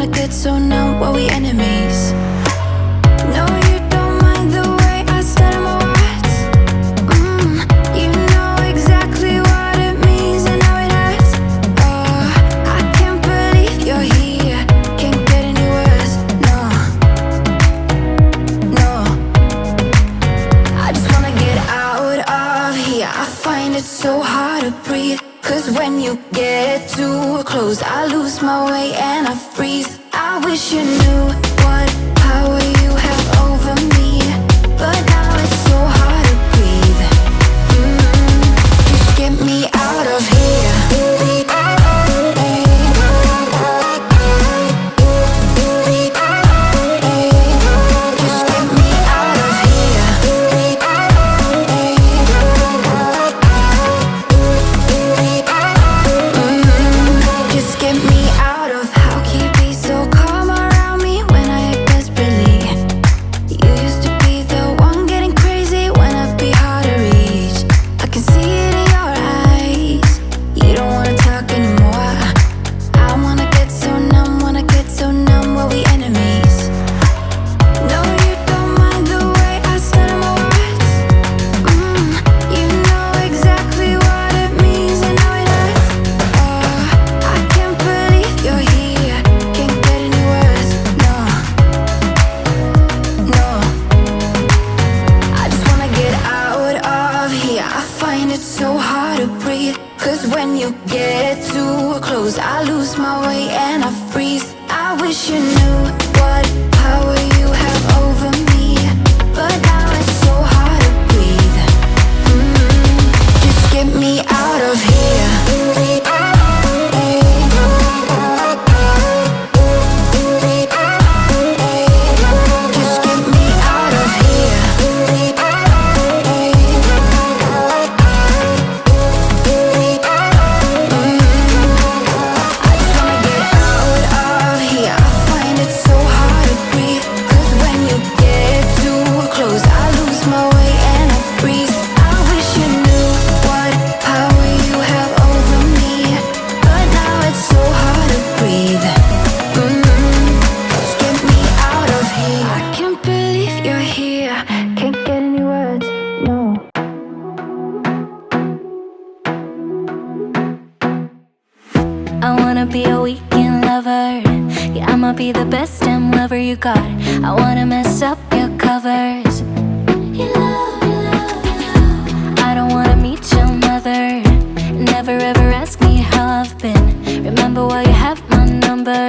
wanna get so numb while we enemies. No, you don't mind the way I stutter my words. You know exactly what it means and how it hurts. Oh, I can't believe you're here. Can't get any worse. No, no. I just wanna get out of here. I find it so hard to breathe. 'Cause when you get too close, I lose my way and I freeze. I wish you knew what power you have over me, but now it's so hard to breathe. Just get me out of here. Just get me out of here. Just get me out of. How can you be so calm around me when I act desperately? You used to be the one getting crazy when I'd be hard to reach. I can see it in your eyes. You don't wanna talk anymore. I wanna get so numb while we enemies. No, you don't mind the way I stutter my words. You know exactly what it means and how it hurts. Oh, I can't believe you're here. Can't get any worse. No, no. I just wanna get out of here. I find it so hard to breathe. 'Cause when you get too close, I lose my way and I freeze. I wish you knew what power you have over me, but now it's so hard to breathe. Just get me out of here. Just get me out of here. I just wanna get out of here. I find it so hard to breathe. 'Cause when you get too close, I lose my way and I freeze. I wish you knew what power you have over me, but now it's so hard to breathe. Just get me out of here. I can't believe you're here. Can't get any words. No. I wanna be a weekend lover. Yeah, I'ma be the best damn lover you got. I wanna mess up your covers. I don't wanna meet your mother. Never ever ask me how I've been. Remember why you have my number.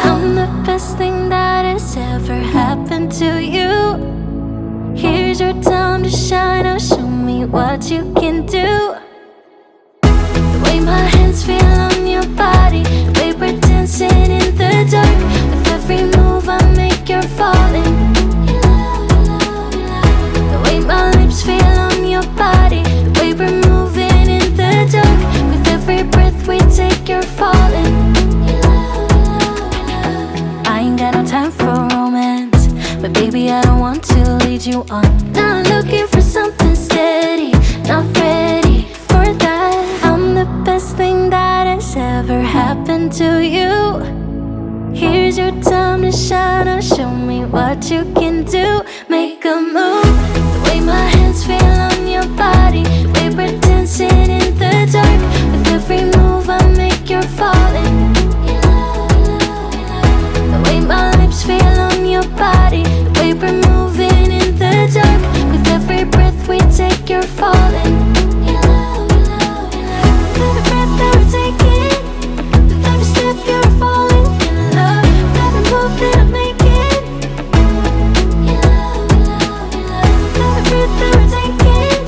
I'm the best thing that has ever happened to you. Here's your time to shine. Now show me what you can do. The way my hands feel on your body, the way we're dancing in the dark. With every move I make, you're falling. The way my lips feel on your body, the way we're moving in the dark. With every breath we take, you're falling. I ain't got no time for romance, but baby I don't want to lead you on. Not looking for something steady, not ready for that. I'm the best thing that has ever happened to you. Here's your time to shine. Now show me what you can do. Make a move. The way my hands feel on your body, the way we're dancing in the dark. With every move I make, you're falling. The way my lips feel on your body, the way we're moving in the dark. With every breath we take, you're falling. Every breath that we're taking, with every step you're falling in love. With every move that I'm making, every breath that we're taking,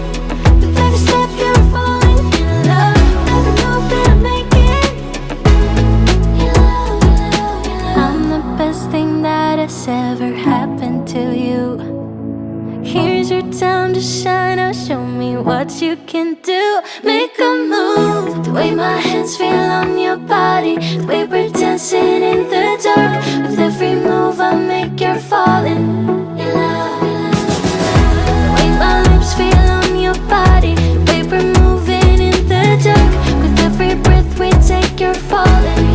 with every step you're falling in love. With every move that I'm making, I'm the best thing that has ever happened to you. Here's your time to shine. Now show me what you can do. Make a move. The way my hands feel on your body, the way we're dancing in the dark. With every move I make, you're falling. The way my lips feel on your body, the way we're moving in the dark. With every breath we take, you're falling.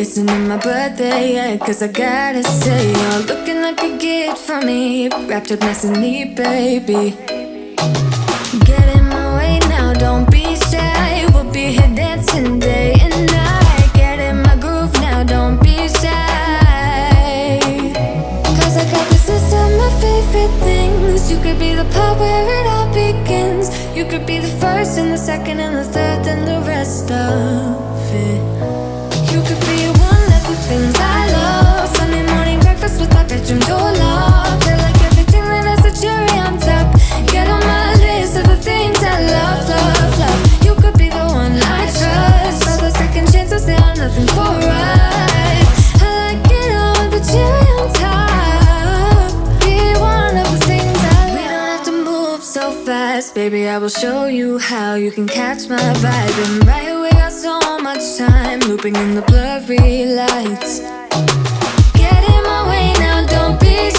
Isn't it my birthday yet? Cause I gotta say, you're looking like a gift from me, wrapped up nice and neat, baby. Get in my way now, don't be shy. We'll be here dancing day and night. Get in my groove now, don't be shy. Cause I got this list of my favorite things. You could be the part where it all begins. You could be the first and the second and the third and the rest of it. You could be one of the things I love. Sunday morning breakfast with our bedroom door locked. I like everything that has a cherry on top. Get on my list of the things I love, love, love. You could be the one I trust. All the second chances, they are nothing for us. I like it all with the cherry on top. Be one of the things I love. We don't have to move so fast, baby, I will show you how. You can catch my vibe. And right here we got so much time, looping in the blurry lights. Get in my way now, don't be